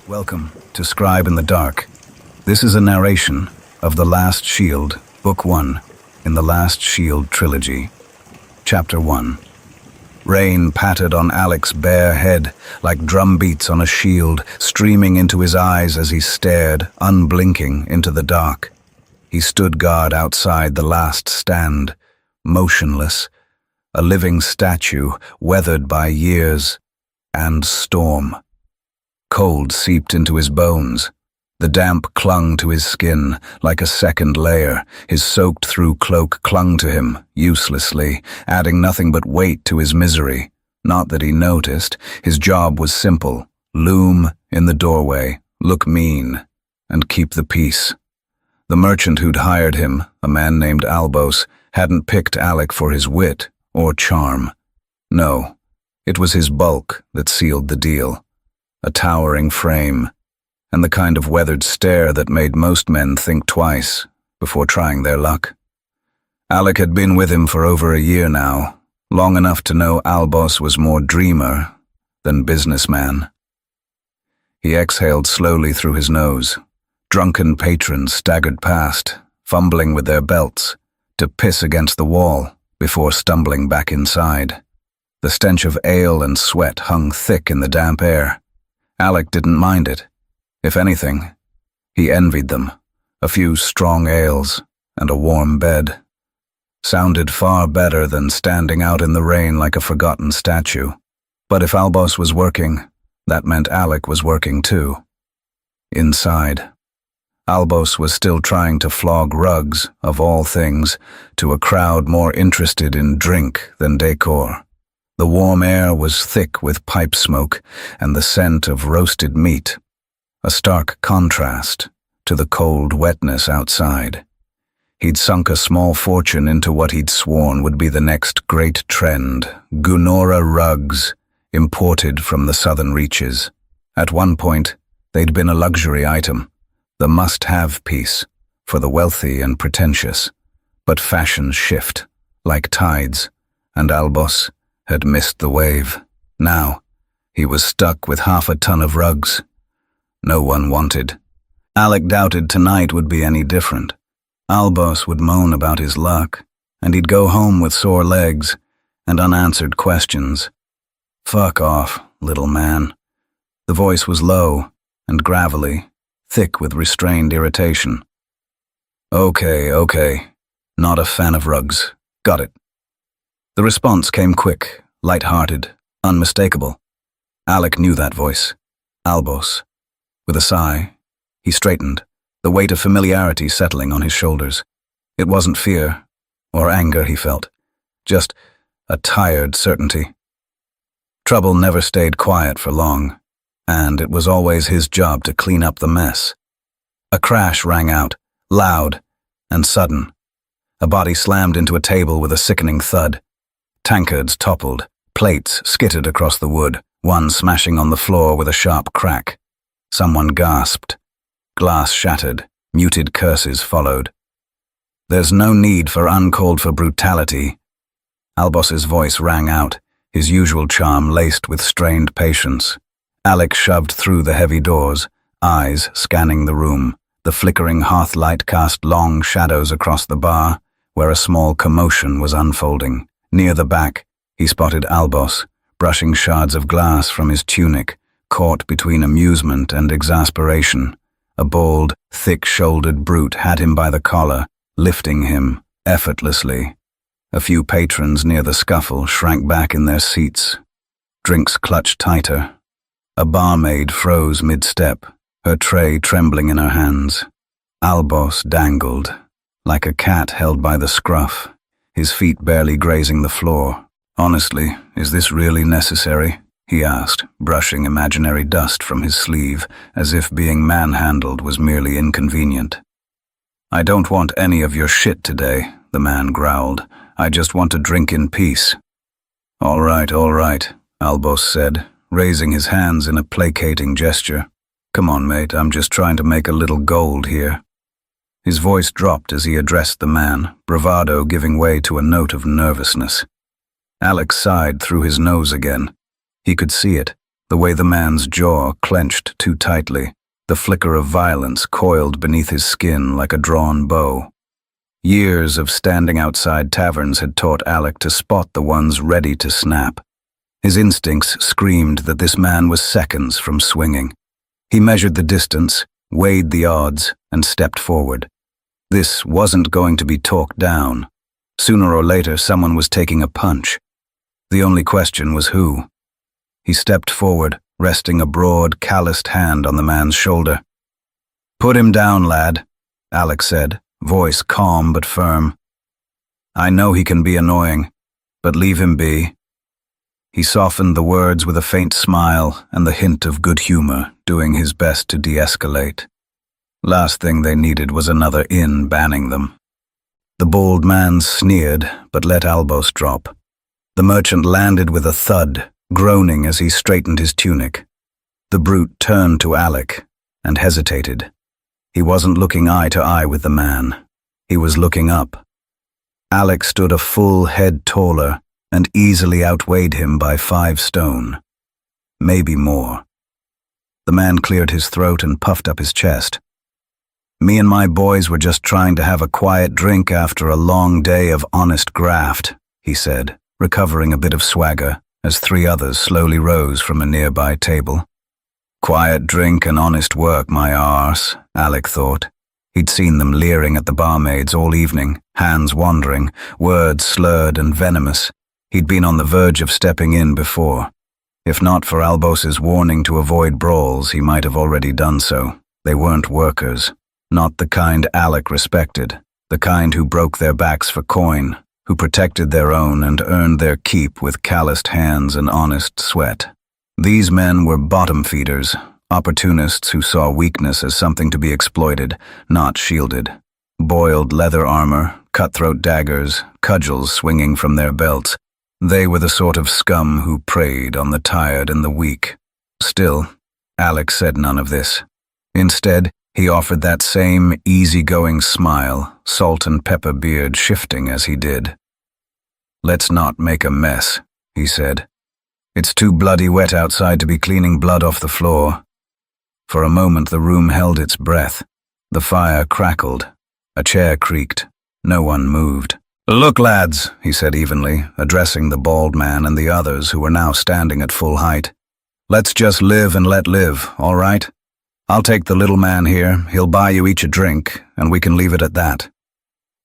Welcome to Scribe in the Dark. This is a narration of The Last Shield, Book 1, in the Last Shield trilogy. Chapter 1. Rain pattered on Alec's bare head like drum beats on a shield, streaming into his eyes as he stared, unblinking, into the dark. He stood guard outside the last stand, motionless, a living statue weathered by years and storm. Cold seeped into his bones. The damp clung to his skin like a second layer. His soaked-through cloak clung to him, uselessly, adding nothing but weight to his misery. Not that he noticed. His job was simple. Loom in the doorway, look mean, and keep the peace. The merchant who'd hired him, a man named Albos, hadn't picked Alec for his wit or charm. No, it was his bulk that sealed the deal. A towering frame, and the kind of weathered stare that made most men think twice before trying their luck. Alec had been with him for over a year now, long enough to know Albos was more dreamer than businessman. He exhaled slowly through his nose. Drunken patrons staggered past, fumbling with their belts, to piss against the wall before stumbling back inside. The stench of ale and sweat hung thick in the damp air. Alec didn't mind it. If anything, he envied them. A few strong ales and a warm bed. Sounded far better than standing out in the rain like a forgotten statue. But if Albos was working, that meant Alec was working too. Inside. Albos was still trying to flog rugs, of all things, to a crowd more interested in drink than decor. The warm air was thick with pipe smoke and the scent of roasted meat, a stark contrast to the cold wetness outside. He'd sunk a small fortune into what he'd sworn would be the next great trend, Gunora rugs, imported from the southern reaches. At one point, they'd been a luxury item, the must-have piece for the wealthy and pretentious. But fashions shift, like tides, and Albos had missed the wave. Now, he was stuck with half a ton of rugs. No one wanted. Alec doubted tonight would be any different. Albos would moan about his luck, and he'd go home with sore legs and unanswered questions. Fuck off, little man. The voice was low and gravelly, thick with restrained irritation. Okay. Not a fan of rugs. Got it. The response came quick, light-hearted, unmistakable. Alec knew that voice. Albos. With a sigh, he straightened, the weight of familiarity settling on his shoulders. It wasn't fear or anger he felt, just a tired certainty. Trouble never stayed quiet for long, and it was always his job to clean up the mess. A crash rang out, loud and sudden. A body slammed into a table with a sickening thud. Tankards toppled, plates skittered across the wood, one smashing on the floor with a sharp crack. Someone gasped. Glass shattered, muted curses followed. There's no need for uncalled-for brutality. Albos's voice rang out, his usual charm laced with strained patience. Alec shoved through the heavy doors, eyes scanning the room. The flickering hearth light cast long shadows across the bar, where a small commotion was unfolding. Near the back, he spotted Albos, brushing shards of glass from his tunic, caught between amusement and exasperation. A bald, thick-shouldered brute had him by the collar, lifting him effortlessly. A few patrons near the scuffle shrank back in their seats. Drinks clutched tighter. A barmaid froze mid-step, her tray trembling in her hands. Albos dangled, like a cat held by the scruff, his feet barely grazing the floor. Honestly, is this really necessary? He asked, brushing imaginary dust from his sleeve, as if being manhandled was merely inconvenient. I don't want any of your shit today, the man growled. I just want to drink in peace. All right, Albos said, raising his hands in a placating gesture. Come on, mate, I'm just trying to make a little gold here. His voice dropped as he addressed the man, bravado giving way to a note of nervousness. Alec sighed through his nose again. He could see it. the way the man's jaw clenched too tightly, the flicker of violence coiled beneath his skin like a drawn bow. Years of standing outside taverns had taught Alec to spot the ones ready to snap. His instincts screamed that this man was seconds from swinging. He measured the distance, weighed the odds, and stepped forward. This wasn't going to be talked down. Sooner or later, someone was taking a punch. The only question was who. He stepped forward, resting a broad, calloused hand on the man's shoulder. "Put him down, lad," Alec said, voice calm but firm. "I know he can be annoying, but leave him be." He softened the words with a faint smile and the hint of good humor, doing his best to de-escalate. Last thing they needed was another inn banning them. The bald man sneered, but let Albos drop. The merchant landed with a thud, groaning as he straightened his tunic. The brute turned to Alec and hesitated. He wasn't looking eye to eye with the man. He was looking up. Alec stood a full head taller and easily outweighed him by 5 stone. Maybe more. The man cleared his throat and puffed up his chest. "Me and my boys were just trying to have a quiet drink after a long day of honest graft," he said, recovering a bit of swagger as 3 others slowly rose from a nearby table. Quiet drink and honest work, my arse, Alec thought. He'd seen them leering at the barmaids all evening, hands wandering, words slurred and venomous. He'd been on the verge of stepping in before. If not for Albos's warning to avoid brawls, he might have already done so. They weren't workers. Not the kind Alec respected. The kind who broke their backs for coin, who protected their own and earned their keep with calloused hands and honest sweat. These men were bottom feeders, opportunists who saw weakness as something to be exploited, not shielded. Boiled leather armor, cutthroat daggers, cudgels swinging from their belts. They were the sort of scum who preyed on the tired and the weak. Still, Alec said none of this. Instead, he offered that same easygoing smile, salt and pepper beard shifting as he did. "Let's not make a mess," he said. "It's too bloody wet outside to be cleaning blood off the floor." For a moment the room held its breath. The fire crackled. A chair creaked. No one moved. "Look, lads," he said evenly, addressing the bald man and the others who were now standing at full height. "Let's just live and let live, all right? I'll take the little man here, he'll buy you each a drink, and we can leave it at that."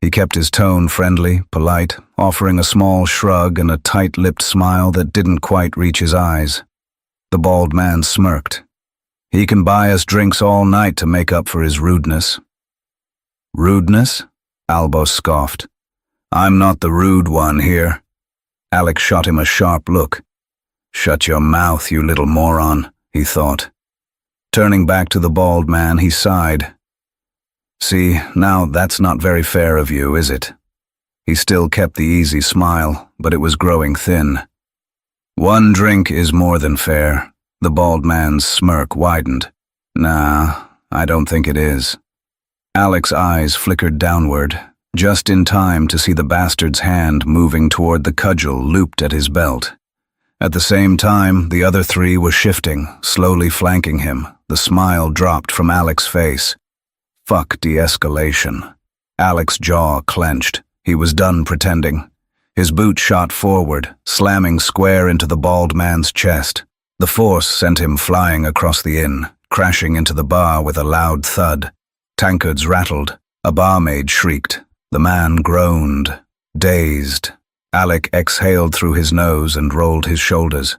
He kept his tone friendly, polite, offering a small shrug and a tight-lipped smile that didn't quite reach his eyes. The bald man smirked. "He can buy us drinks all night to make up for his rudeness." "Rudeness?" Albos scoffed. "I'm not the rude one here." Alec shot him a sharp look. "Shut your mouth, you little moron," he thought. Turning back to the bald man, he sighed. "See, now that's not very fair of you, is it?" He still kept the easy smile, but it was growing thin. "One drink is more than fair." The bald man's smirk widened. "Nah, I don't think it is." Alec's eyes flickered downward, just in time to see the bastard's hand moving toward the cudgel looped at his belt. At the same time, the other 3 were shifting, slowly flanking him. The smile dropped from Alec's face. Fuck de-escalation. Alec's jaw clenched. He was done pretending. His boot shot forward, slamming square into the bald man's chest. The force sent him flying across the inn, crashing into the bar with a loud thud. Tankards rattled. A barmaid shrieked. The man groaned, dazed. Alec exhaled through his nose and rolled his shoulders.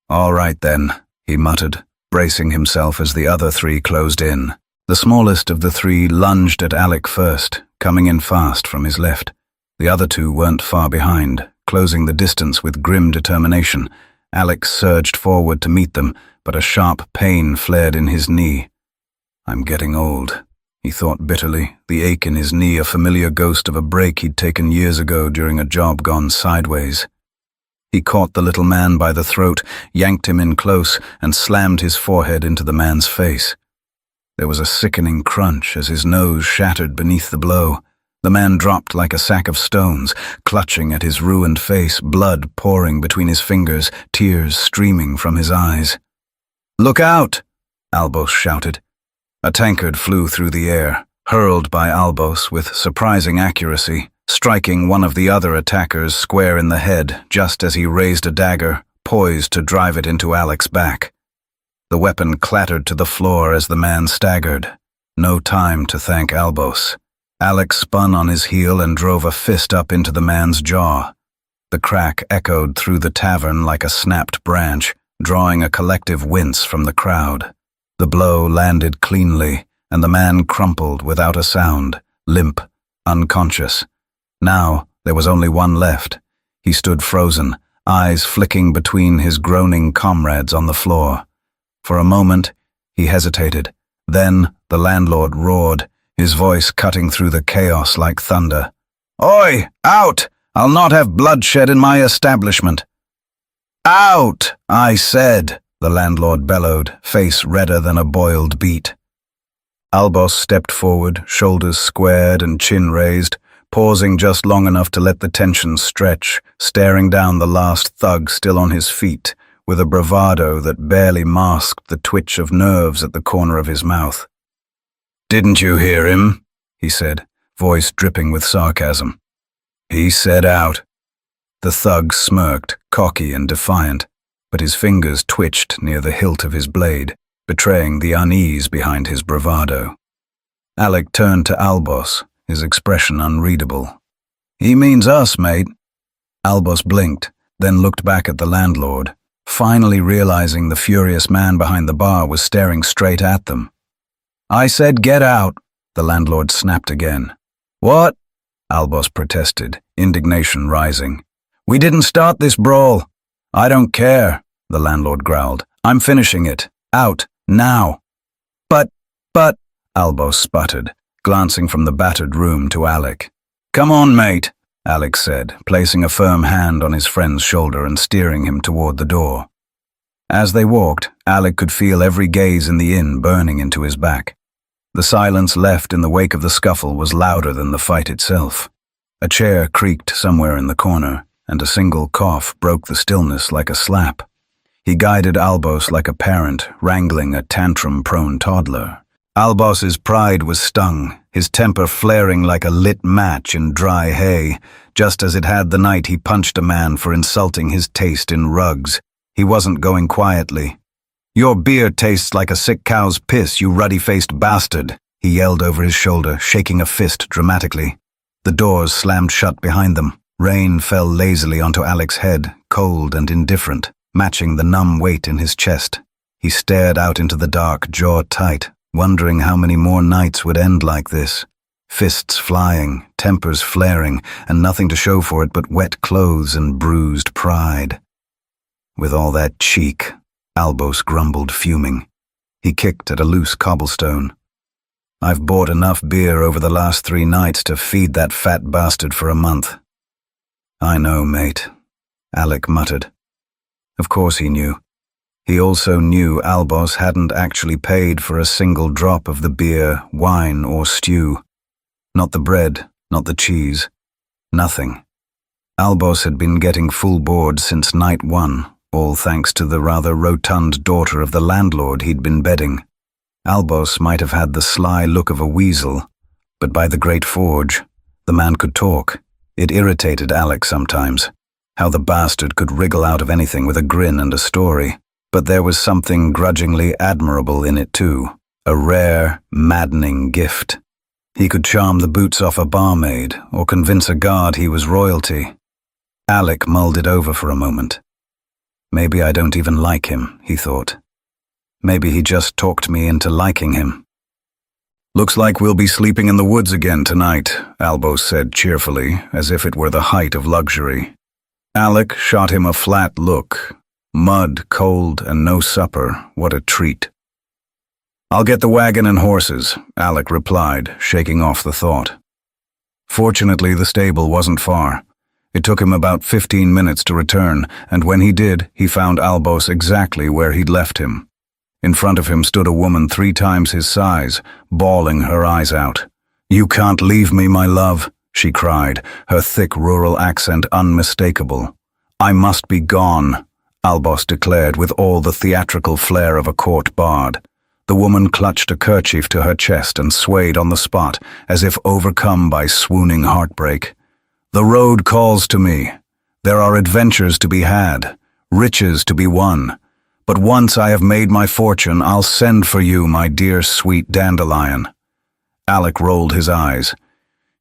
"All right then," he muttered, bracing himself as the other 3 closed in. The smallest of the 3 lunged at Alec first, coming in fast from his left. The other 2 weren't far behind, closing the distance with grim determination. Alec surged forward to meet them, but a sharp pain flared in his knee. "I'm getting old," he thought bitterly, the ache in his knee a familiar ghost of a break he'd taken years ago during a job gone sideways. He caught the little man by the throat, yanked him in close, and slammed his forehead into the man's face. There was a sickening crunch as his nose shattered beneath the blow. The man dropped like a sack of stones, clutching at his ruined face, blood pouring between his fingers, tears streaming from his eyes. "Look out!" Albos shouted. A tankard flew through the air, hurled by Albos with surprising accuracy, striking one of the other attackers square in the head just as he raised a dagger, poised to drive it into Alec's back. The weapon clattered to the floor as the man staggered. No time to thank Albos. Alec spun on his heel and drove a fist up into the man's jaw. The crack echoed through the tavern like a snapped branch, drawing a collective wince from the crowd. The blow landed cleanly, and the man crumpled without a sound, limp, unconscious. Now there was only one left. He stood frozen, eyes flicking between his groaning comrades on the floor. For a moment, he hesitated. Then the landlord roared, his voice cutting through the chaos like thunder. "Oi! Out! I'll not have bloodshed in my establishment." "Out, I said," the landlord bellowed, face redder than a boiled beet. Albos stepped forward, shoulders squared and chin raised, pausing just long enough to let the tension stretch, staring down the last thug still on his feet, with a bravado that barely masked the twitch of nerves at the corner of his mouth. "Didn't you hear him?" he said, voice dripping with sarcasm. "He said out." The thug smirked, cocky and defiant, but his fingers twitched near the hilt of his blade, betraying the unease behind his bravado. Alec turned to Albos, his expression unreadable. "He means us, mate." Albos blinked, then looked back at the landlord, finally realizing the furious man behind the bar was staring straight at them. "I said get out," the landlord snapped again. "What?" Albos protested, indignation rising. "We didn't start this brawl." "I don't care," the landlord growled. "I'm finishing it. Out, now." But, Albos sputtered, glancing from the battered room to Alec. "Come on, mate," Alec said, placing a firm hand on his friend's shoulder and steering him toward the door. As they walked, Alec could feel every gaze in the inn burning into his back. The silence left in the wake of the scuffle was louder than the fight itself. A chair creaked somewhere in the corner, and a single cough broke the stillness like a slap. He guided Albos like a parent wrangling a tantrum-prone toddler. Albos's pride was stung, his temper flaring like a lit match in dry hay, just as it had the night he punched a man for insulting his taste in rugs. He wasn't going quietly. "Your beer tastes like a sick cow's piss, you ruddy-faced bastard," he yelled over his shoulder, shaking a fist dramatically. The doors slammed shut behind them. Rain fell lazily onto Alec's head, cold and indifferent, matching the numb weight in his chest. He stared out into the dark, jaw tight, wondering how many more nights would end like this. Fists flying, tempers flaring, and nothing to show for it but wet clothes and bruised pride. With all that cheek, Albos grumbled, fuming. He kicked at a loose cobblestone. "I've bought enough beer over the last 3 nights to feed that fat bastard for a month." "I know, mate," Alec muttered. Of course he knew. He also knew Albos hadn't actually paid for a single drop of the beer, wine, or stew. Not the bread, not the cheese. Nothing. Albos had been getting full board since night 1, all thanks to the rather rotund daughter of the landlord he'd been bedding. Albos might have had the sly look of a weasel, but by the Great Forge, the man could talk. It irritated Alec sometimes, how the bastard could wriggle out of anything with a grin and a story. But there was something grudgingly admirable in it too, a rare, maddening gift. He could charm the boots off a barmaid or convince a guard he was royalty. Alec mulled it over for a moment. Maybe I don't even like him, he thought. Maybe he just talked me into liking him. "Looks like we'll be sleeping in the woods again tonight," Albos said cheerfully, as if it were the height of luxury. Alec shot him a flat look. Mud, cold, and no supper, what a treat. "I'll get the wagon and horses," Alec replied, shaking off the thought. Fortunately, the stable wasn't far. It took him about 15 minutes to return, and when he did, he found Albos exactly where he'd left him. In front of him stood a woman 3 times his size, bawling her eyes out. "You can't leave me, my love," she cried, her thick rural accent unmistakable. "I must be gone," Albos declared with all the theatrical flair of a court bard. The woman clutched a kerchief to her chest and swayed on the spot, as if overcome by swooning heartbreak. "The road calls to me. There are adventures to be had, riches to be won. But once I have made my fortune, I'll send for you, my dear sweet dandelion." Alec rolled his eyes.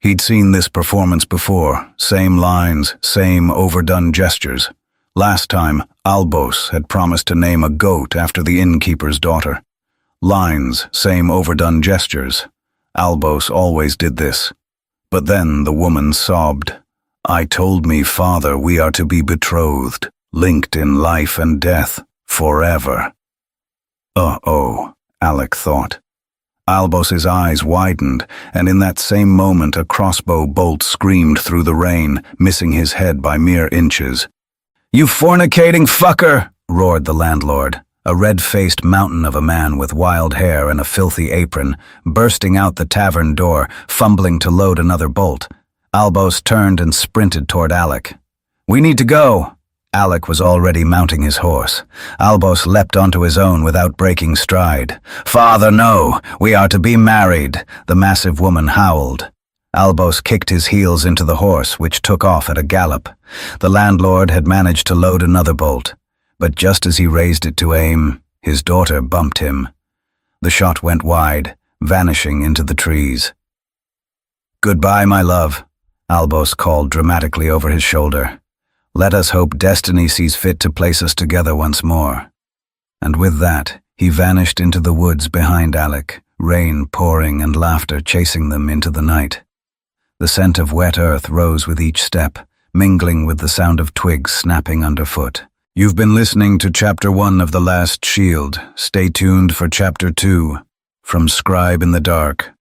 He'd seen this performance before, same lines, same overdone gestures. Last time, Albos had promised to name a goat after the innkeeper's daughter. Lines, same overdone gestures. Albos always did this. But then the woman sobbed. "I told me, father, we are to be betrothed, linked in life and death, forever." Uh-oh, Alec thought. Albos's eyes widened, and in that same moment a crossbow bolt screamed through the rain, missing his head by mere inches. "You fornicating fucker!" roared the landlord, a red-faced mountain of a man with wild hair and a filthy apron, bursting out the tavern door, fumbling to load another bolt. Albos turned and sprinted toward Alec. "We need to go!" Alec was already mounting his horse. Albos leapt onto his own without breaking stride. "Father, no! We are to be married!" the massive woman howled. Albos kicked his heels into the horse, which took off at a gallop. The landlord had managed to load another bolt, but just as he raised it to aim, his daughter bumped him. The shot went wide, vanishing into the trees. "Goodbye, my love," Albos called dramatically over his shoulder. "Let us hope destiny sees fit to place us together once more." And with that, he vanished into the woods behind Alec, rain pouring and laughter chasing them into the night. The scent of wet earth rose with each step, mingling with the sound of twigs snapping underfoot. You've been listening to Chapter 1 of The Last Shield. Stay tuned for Chapter 2, From Scribe in the Dark.